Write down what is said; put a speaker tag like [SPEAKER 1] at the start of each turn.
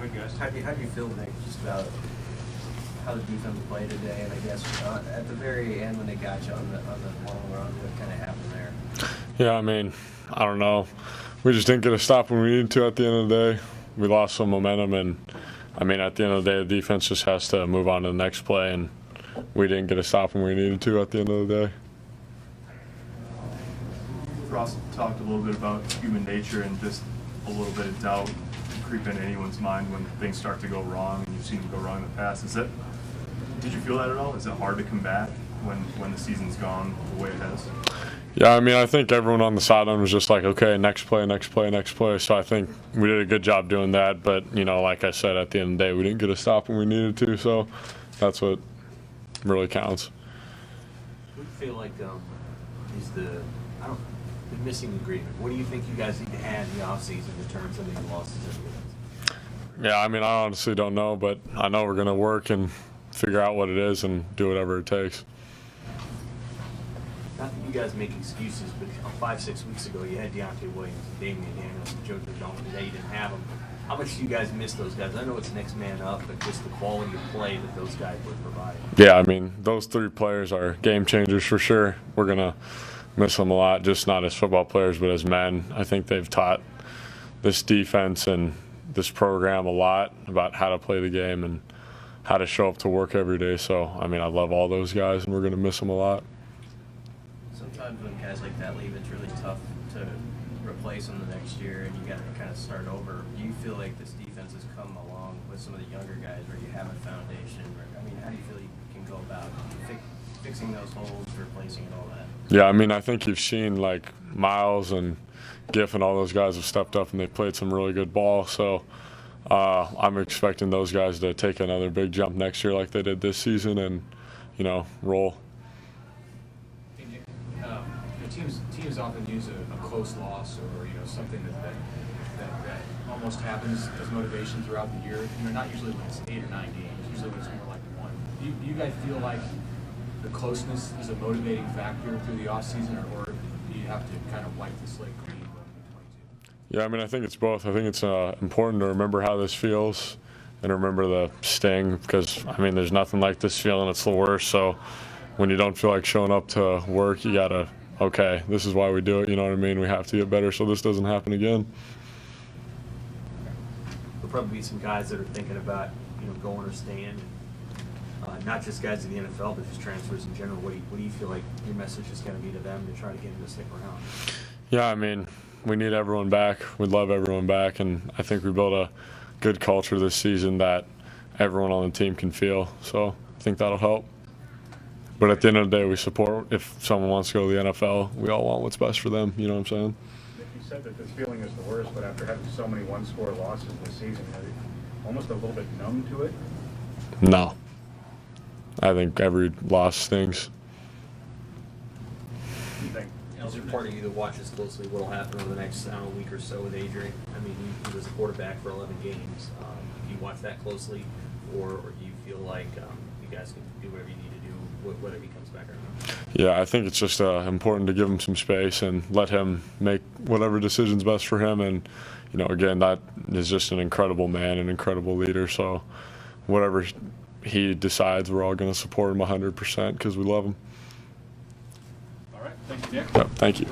[SPEAKER 1] ahead, guys.
[SPEAKER 2] How do you feel, Nick, just about how the defense played today, and I guess at the very end when they got you on the long run, what kind of happened there?
[SPEAKER 3] Yeah, I mean, I don't know. We just didn't get a stop when we needed to at the end of the day. We lost some momentum, and I mean, at the end of the day, the defense just has to move on to the next play, and we didn't get a stop when we needed to at the end of the day.
[SPEAKER 1] Ross talked a little bit about human nature and just a little bit of doubt creep into anyone's mind when things start to go wrong, and you've seen them go wrong in the past. Did you feel that at all? Is it hard to combat when the season's gone the way it has?
[SPEAKER 3] Yeah, I mean, I think everyone on the sideline was just like, okay, next play, next play, next play. So I think we did a good job doing that. But, you know, like I said, at the end of the day, we didn't get a stop when we needed to. So that's what really counts.
[SPEAKER 4] What do you feel like is the missing ingredient? What do you think you guys need to add in the offseason to turn some of these losses into wins?
[SPEAKER 3] Yeah, I mean, I honestly don't know, but I know we're going to work and figure out what it is and do whatever it takes.
[SPEAKER 4] Not that you guys make excuses, but 5-6 weeks ago you had Deontay Williams, and Damian Daniels, and Joe Dodon. Today you didn't have them. How much do you guys miss those guys? I know it's next man up, but just the quality of play that those guys would provide.
[SPEAKER 3] Yeah, I mean, those three players are game changers for sure. We're going to miss them a lot, just not as football players, but as men. I think they've taught this defense and this program a lot about how to play the game and how to show up to work every day. So, I mean, I love all those guys, and we're going to miss them a lot.
[SPEAKER 2] Sometimes when guys like that leave, it's really tough to replace them the next year, and you got to kind of start over. Do you feel like this defense has come along with some of the younger guys where you have a foundation? I mean, how do you feel you can go about fixing those holes, replacing and all that?
[SPEAKER 3] Yeah, I mean, I think you've seen like Miles and Giff and all those guys have stepped up and they played some really good ball. So I'm expecting those guys to take another big jump next year like they did this season and, you know, roll.
[SPEAKER 5] Hey Nick, teams often use a close loss or something that almost happens as motivation throughout the year. Not usually when it's 8 or 9 games. Usually when it's more like one. Do you guys feel like the closeness is a motivating factor through the offseason, or do you have to kind of wipe the slate clean going into 22?
[SPEAKER 3] Yeah, I mean, I think it's both. I think it's important to remember how this feels and remember the sting because, I mean, there's nothing like this feeling. It's the worst. So when you don't feel like showing up to work, you got to, okay, this is why we do it. You know what I mean? We have to get better so this doesn't happen again.
[SPEAKER 4] There'll probably be some guys that are thinking about, going or staying. Not just guys in the NFL, but just transfers in general. What do you feel like your message is going to be to them to try to get them to stick around?
[SPEAKER 3] Yeah, I mean, we need everyone back. We'd love everyone back, and I think we built a good culture this season that everyone on the team can feel. So I think that'll help. But at the end of the day, we support if someone wants to go to the NFL. We all want what's best for them. You know what I'm saying?
[SPEAKER 6] You said that this feeling is the worst, but after having so many one-score losses this season, are you almost a little bit numb to it?
[SPEAKER 3] No. I think every loss stings.
[SPEAKER 4] Is there part of you that watches closely what will happen over the next week or so with Adrian? I mean, he was a quarterback for 11 games. Do you watch that closely, or do you feel like you guys can do whatever you need to do, whether he comes back or not?
[SPEAKER 3] Yeah, I think it's just important to give him some space and let him make whatever decision's best for him. And, again, that is just an incredible man, an incredible leader. So whatever he decides, we're all going to support him 100% because we love him.
[SPEAKER 1] All right. Thank you, Nick.
[SPEAKER 3] Yep, thank you.